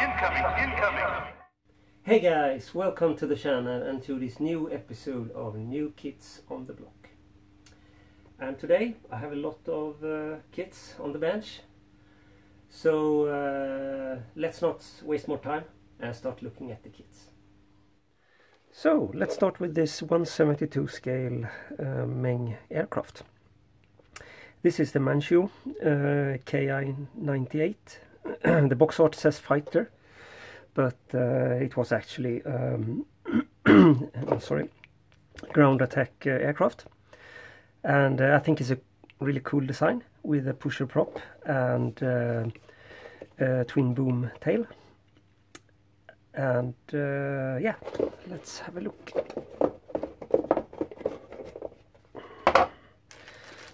Incoming. Hey guys, welcome to the channel and to this new episode of New Kits on the Block. And today I have a lot of kits on the bench, so let's not waste more time and start looking at the kits. So let's start with this 172 scale MENG aircraft. This is the Mansyu Ki98. The box art says fighter, but it was actually sorry, ground attack aircraft, and I think it's a really cool design with a pusher prop and twin boom tail. And yeah, let's have a look.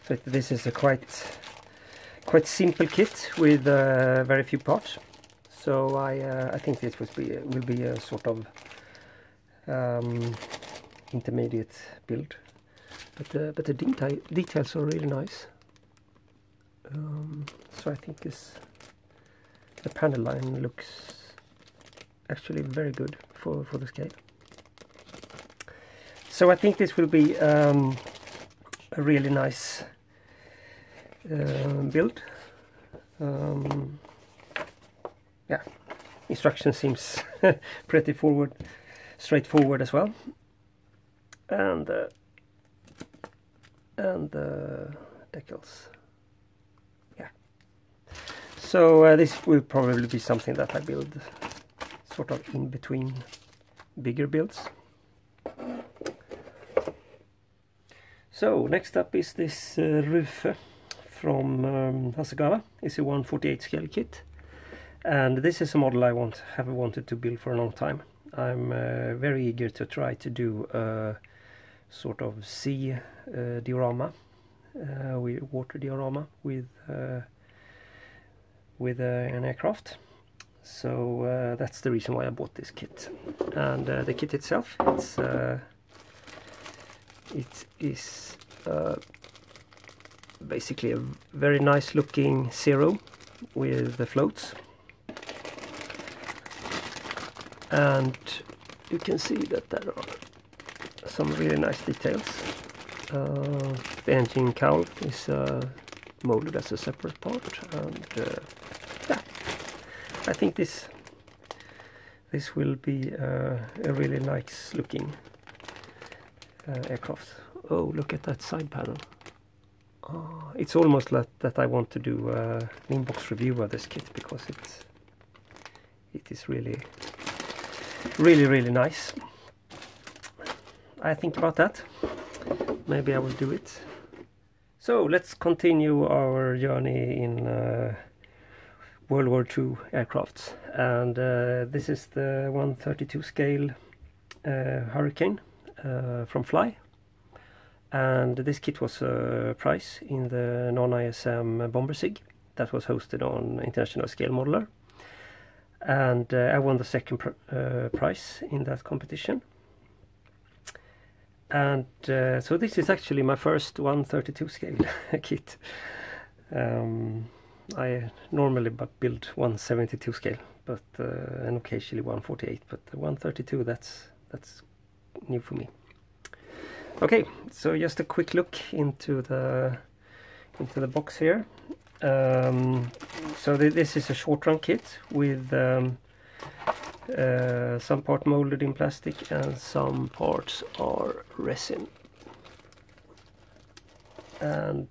So this is a quite simple kit with very few parts. So I think this will be a sort of intermediate build, but the details are really nice. So I think the panel line looks actually very good for the scale. So I think this will be a really nice build. Yeah, instruction seems pretty straightforward as well, and decals. Yeah, so this will probably be something that I build sort of in between bigger builds. So next up is this Rufe from Haswgawa. It's a 148 scale kit, and this is a model I have wanted to build for a long time. I'm very eager to try to do a sort of sea diorama, water diorama with an aircraft. So that's the reason why I bought this kit. And the kit itself, it is basically a very nice looking Zero with the floats, and you can see that there are some really nice details. The engine cowl is molded as a separate part, and yeah, I think this will be a really nice looking aircraft. Oh, look at that side panel. It's almost like that I want to do an inbox review of this kit, because it is really nice. I think about that. Maybe I will do it. So let's continue our journey in World War II aircrafts, and this is the 132 scale Hurricane from Fly. And this kit was a prize in the non-ISM Bomber SIG that was hosted on International Scale Modeler, and I won the second prize in that competition. And so this is actually my first 132 scale kit. I normally build 172 scale, but and occasionally 148, but 132, that's new for me. Okay, so just a quick look into the box here. So this is a short run kit with some part molded in plastic and some parts are resin. And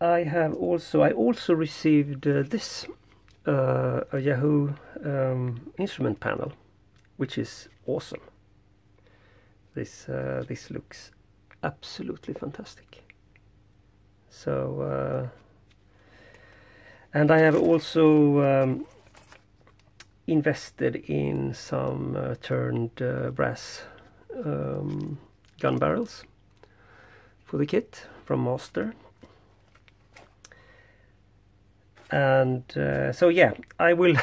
I also received this a Yahoo instrument panel, which is awesome. This looks absolutely fantastic. So and I have also invested in some turned brass gun barrels for the kit from Master. And so yeah, I will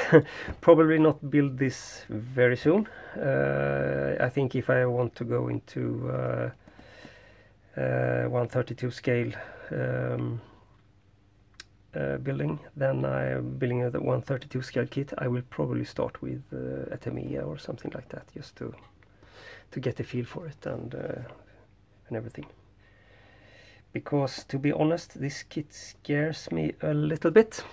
probably not build this very soon. I think if I want to go into 132 scale building, then I'm building the 132 scale kit. I will probably start with a Tamiya or something like that, just to get the feel for it and everything. Because to be honest, this kit scares me a little bit.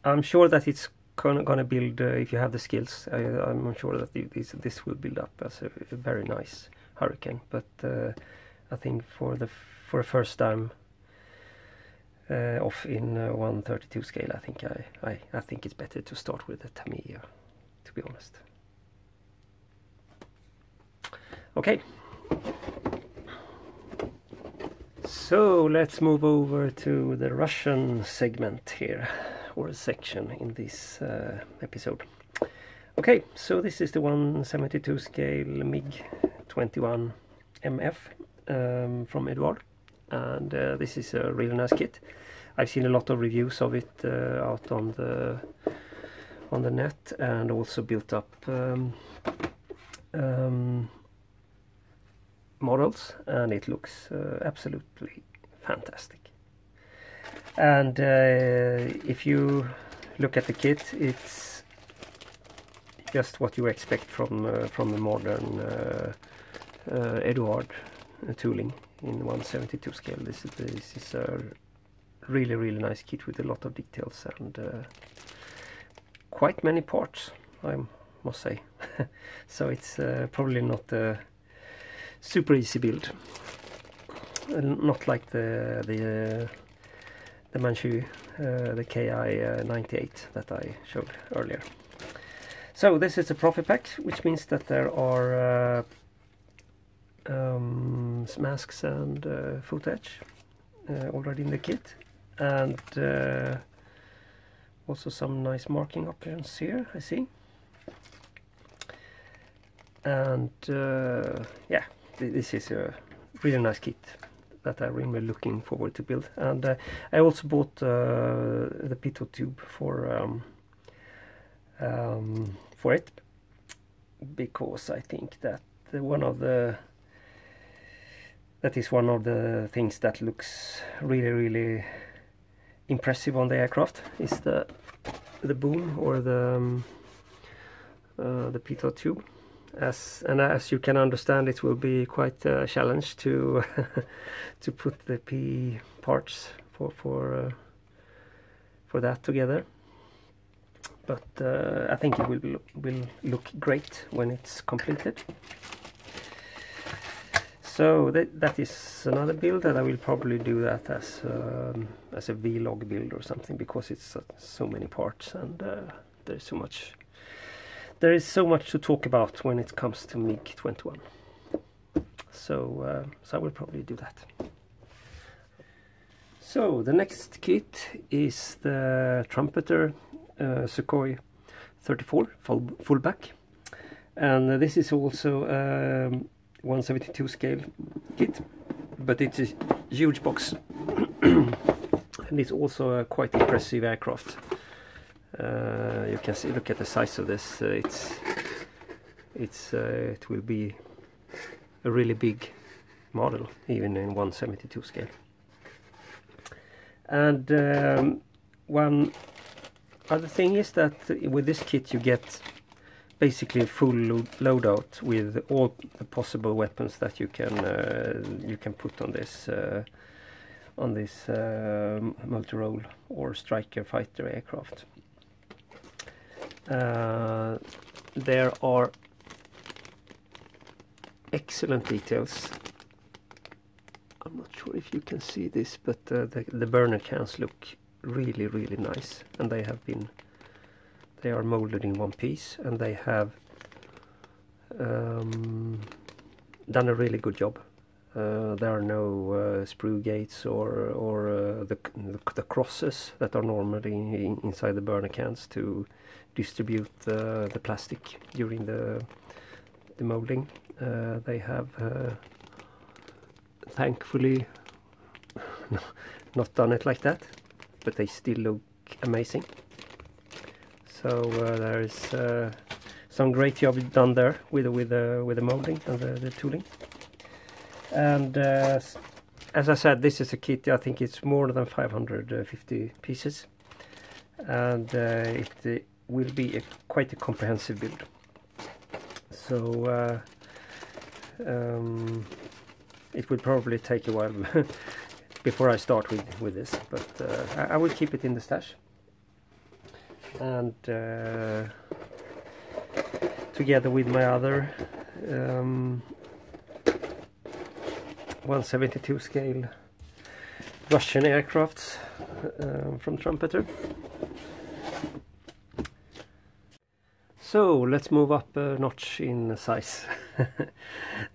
I'm sure that it's gonna build, if you have the skills, I'm sure that this will build up as a very nice Hurricane. But I think for the first time off in 132 scale, I think it's better to start with the Tamiya, to be honest. Okay. So let's move over to the Russian segment here, or section in this episode. Okay, so this is the 172 scale MiG-21MF from Eduard, and this is a really nice kit. I've seen a lot of reviews of it out on the net, and also built up models, and it looks absolutely fantastic. And if you look at the kit, it's just what you expect from a modern Eduard tooling in 172 scale. This is a really nice kit with a lot of details and quite many parts, I must say. So it's probably not a super easy build, not like the Mansyu, the Ki98 that I showed earlier. So this is a profit pack, which means that there are masks and footage already in the kit, and also some nice marking options here, I see. And yeah, this is a really nice kit that I'm really looking forward to build. And I also bought the pitot tube for it, because I think that that is one of the things that looks really impressive on the aircraft, is the boom, or the pitot tube. As you can understand, it will be quite a challenge to to put the P parts for that together. But I think it will look great when it's completed. So that is another build, that I will probably do that as a vlog build or something, because it's so many parts, and there is so much to talk about when it comes to MiG-21. So I will probably do that. So the next kit is the Trumpeter Sukhoi 34 Fullback, and this is also 172 scale kit, but it's a huge box and it's also a quite impressive aircraft. You can see, look at the size of this. It will be a really big model, even in 172 scale. And one other thing is that with this kit you get basically a full loadout with all the possible weapons that you can put on this multi-role or striker fighter aircraft. There are excellent details. I'm not sure if you can see this, but the burner cans look really nice, and they are molded in one piece, and they have done a really good job. There are no sprue gates or the crosses that are normally inside the burner cans to distribute the plastic during the molding. They have thankfully not done it like that, but they still look amazing. So there is some great job done there with the molding and the tooling. And as I said, this is a kit, I think it's more than 550 pieces, and it will be quite a comprehensive build. So it will probably take a while before I start with this, but I will keep it in the stash. And together with my other 172 scale Russian aircrafts from Trumpeter. So let's move up a notch in size.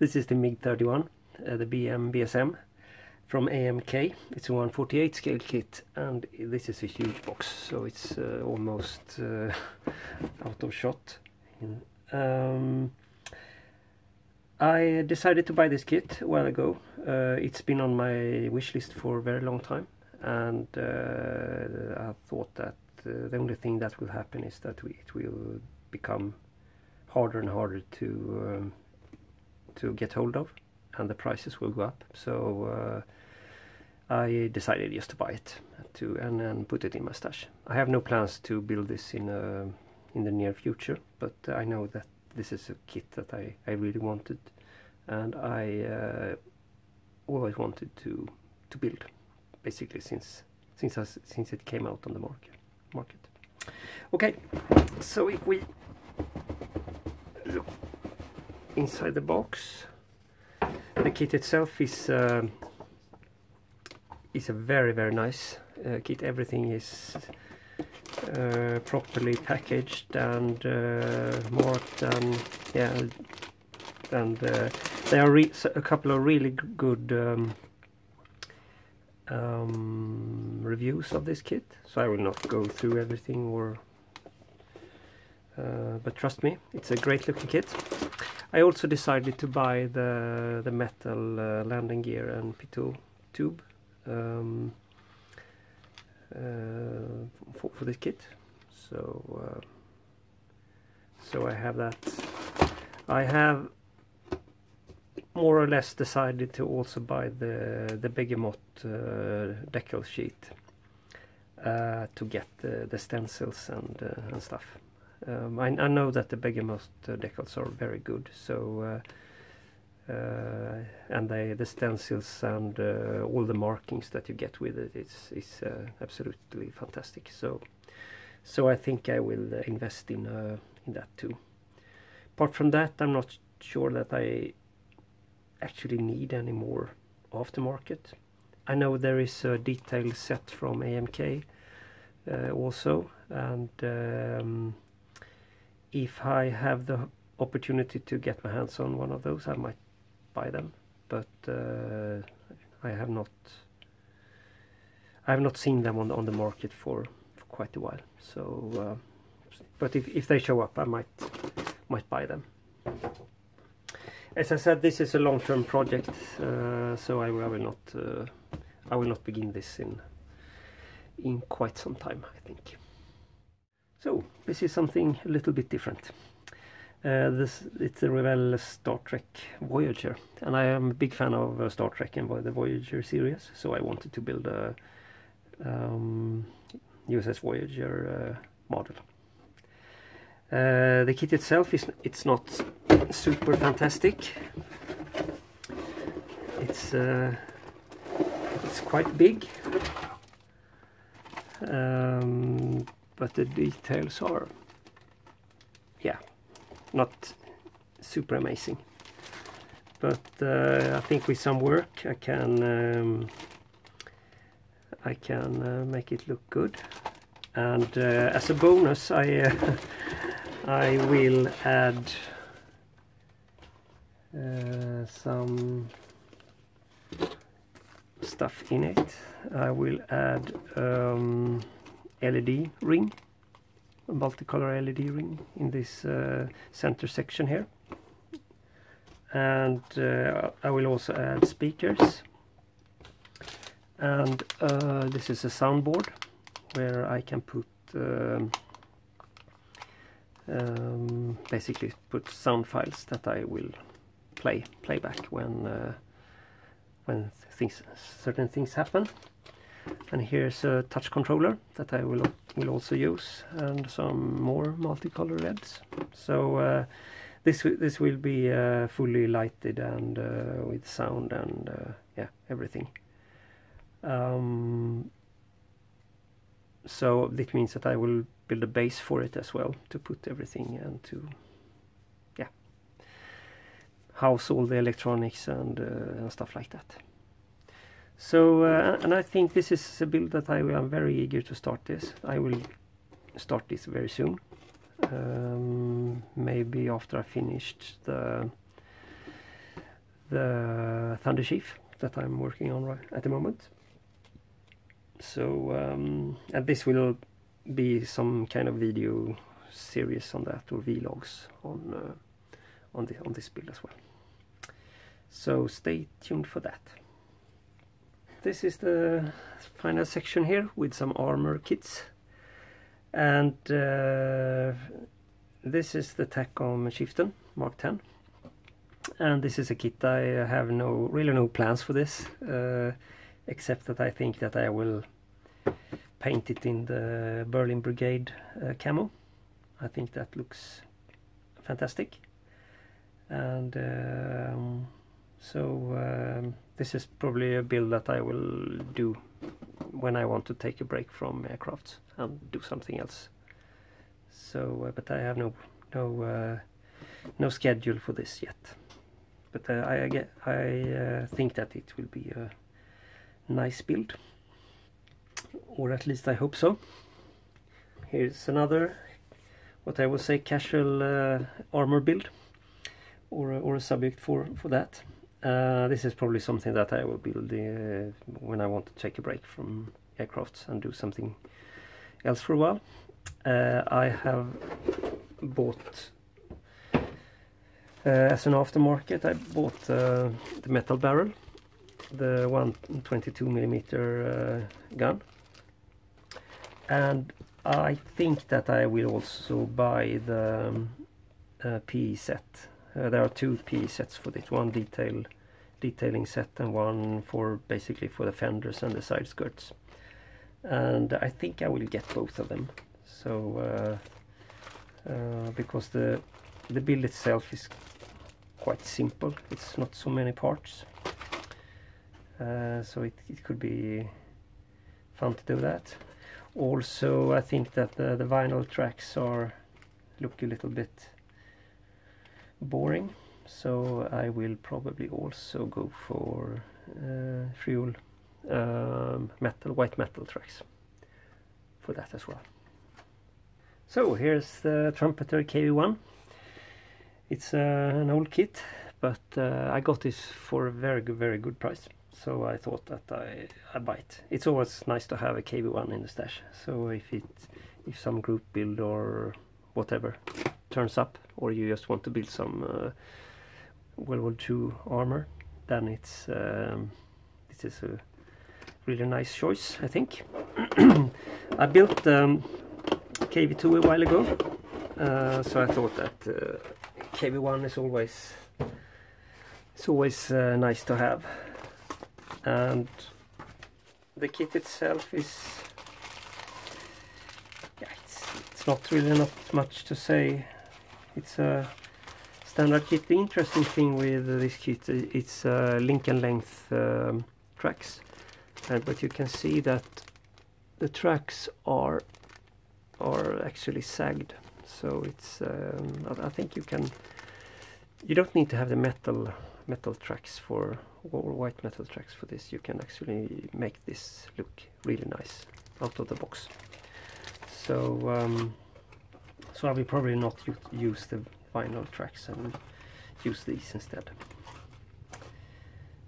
This is the MiG-31, the BMBSM from AMK. It's a 148 scale kit, and this is a huge box, so it's almost out of shot. I decided to buy this kit a while ago. It's been on my wish list for a very long time, and I thought that the only thing that will happen is that it will become harder and harder to get hold of, and the prices will go up. So I decided just to buy it and then put it in my stash. I have no plans to build this in the near future, but I know that this is a kit that I really wanted, and I always wanted to build, basically since it came out on the market. Okay, so if we look inside the box, the kit itself is a very nice kit. Everything is properly packaged and marked, and yeah, and there are a couple of really good reviews of this kit, so I will not go through everything, but trust me, it's a great looking kit. I also decided to buy the metal landing gear and pitot tube for this kit, so I have that. I have more or less decided to also buy the Behemoth decal sheet to get the stencils and stuff. I know that the Behemoth decals are very good, so and the stencils and all the markings that you get with it is absolutely fantastic. So I think I will invest in that too. Apart from that, I'm not sure that I actually need any more aftermarket. I know there is a detail set from AMK also, and if I have the opportunity to get my hands on one of those, I might buy them, but I have not seen them on the market for quite a while. So, but if they show up, I might buy them. As I said, this is a long-term project, so I will not begin this in quite some time, I think. So this is something a little bit different. It's a Revell Star Trek Voyager, and I am a big fan of Star Trek and the Voyager series, so I wanted to build a U.S.S. Voyager model. The kit itself it's not super fantastic. It's quite big, but the details are, yeah, not super amazing. But I think with some work I can make it look good. And as a bonus, I will add some stuff in it. I will add LED ring, a multicolor LED ring in this center section here, and I will also add speakers, and this is a soundboard where I can put basically put sound files that I will play back when when certain things happen. And here's a touch controller that I will also use, and some more multicolor LEDs. So this will be fully lighted and with sound and yeah, everything. So that means that I will build a base for it as well, to put everything and to house all the electronics and stuff like that. So and I think this is a build that I am very eager to start this. I will start this very soon, maybe after I finished the Thunder Chief that I'm working on right at the moment. So and this will be some kind of video series on that, or vlogs on this build as well. So stay tuned for that. This is the final section here with some armor kits, and this is the Takom Chieftain Mach10, and this is a kit I have really no plans for this, except that I think that I will paint it in the Berlin Brigade camo. I think that looks fantastic, and this is probably a build that I will do when I want to take a break from aircrafts and do something else. So, but I have no schedule for this yet. But I think that it will be a nice build, or at least I hope so. Here's another, what I would say, casual armor build, or a subject for that. This is probably something that I will build when I want to take a break from aircrafts and do something else for a while. I have bought, as an aftermarket, I bought the metal barrel, the 122mm gun, and I think that I will also buy the PE set. There are two PE sets for this, one detailing set and one for basically for the fenders and the side skirts. And I think I will get both of them. So because the build itself is quite simple, it's not so many parts. So it could be fun to do that. Also, I think that the vinyl tracks look a little bit boring, so I will probably also go for fuel white metal tracks for that as well. So here's the Trumpeter KV1. It's an old kit, but I got this for a very good price, so I thought that I buy it. It's always nice to have a KV1 in the stash, so if some group build or whatever turns up, or you just want to build some World War II armor, then this is a really nice choice, I think. I built KV2 a while ago, so I thought that KV1 is always nice to have. And the kit itself is, yeah, it's not much to say. It's a standard kit. The interesting thing with this kit, it's link and length tracks, but you can see that the tracks are actually sagged. So it's I think you don't need to have the metal tracks or white metal tracks for this. You can actually make this look really nice out of the box. So so I will probably not use the vinyl tracks and use these instead.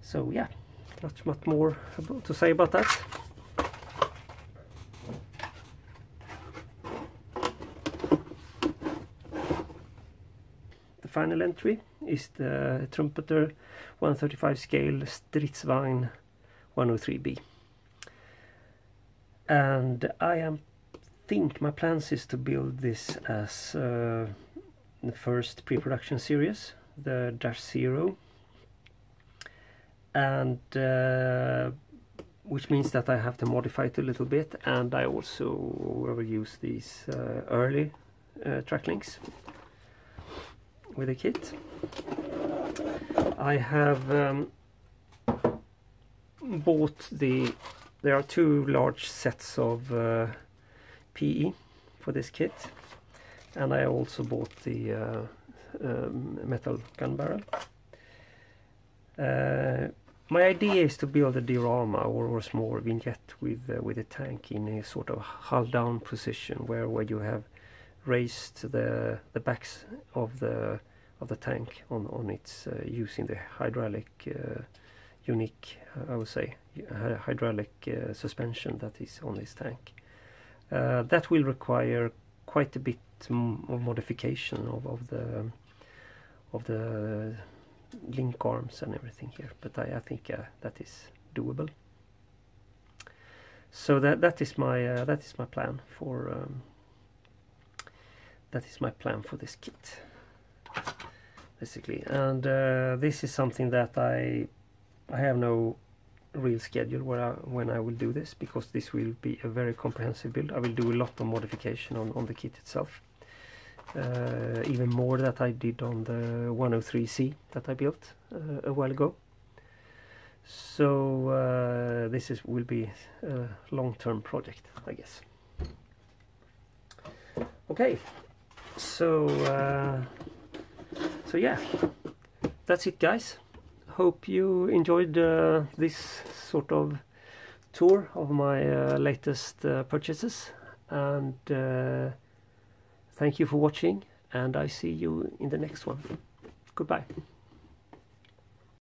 So yeah, not much more to say about that. The final entry is the Trumpeter 135 scale Strv 103B, and think my plans is to build this as the first pre-production series, the -0, and which means that I have to modify it a little bit, and I also will use these early track links with the kit. I have bought there are two large sets of PE for this kit, and I also bought the metal gun barrel. My idea is to build a diorama or a small vignette with a tank in a sort of hull down position where you have raised the backs of the tank on its using the hydraulic unique, I would say, hydraulic suspension that is on this tank. That will require quite a bit of modification of the link arms and everything here, but I think that is doable. So that is my plan for this kit, basically. And this is something that I have no real schedule when I will do this, because this will be a very comprehensive build. I will do a lot of modification on the kit itself. Even more that I did on the 103C that I built a while ago. So this will be a long-term project, I guess. Okay, so yeah, that's it, guys. Hope you enjoyed this sort of tour of my latest purchases, and thank you for watching, and I see you in the next one. Goodbye.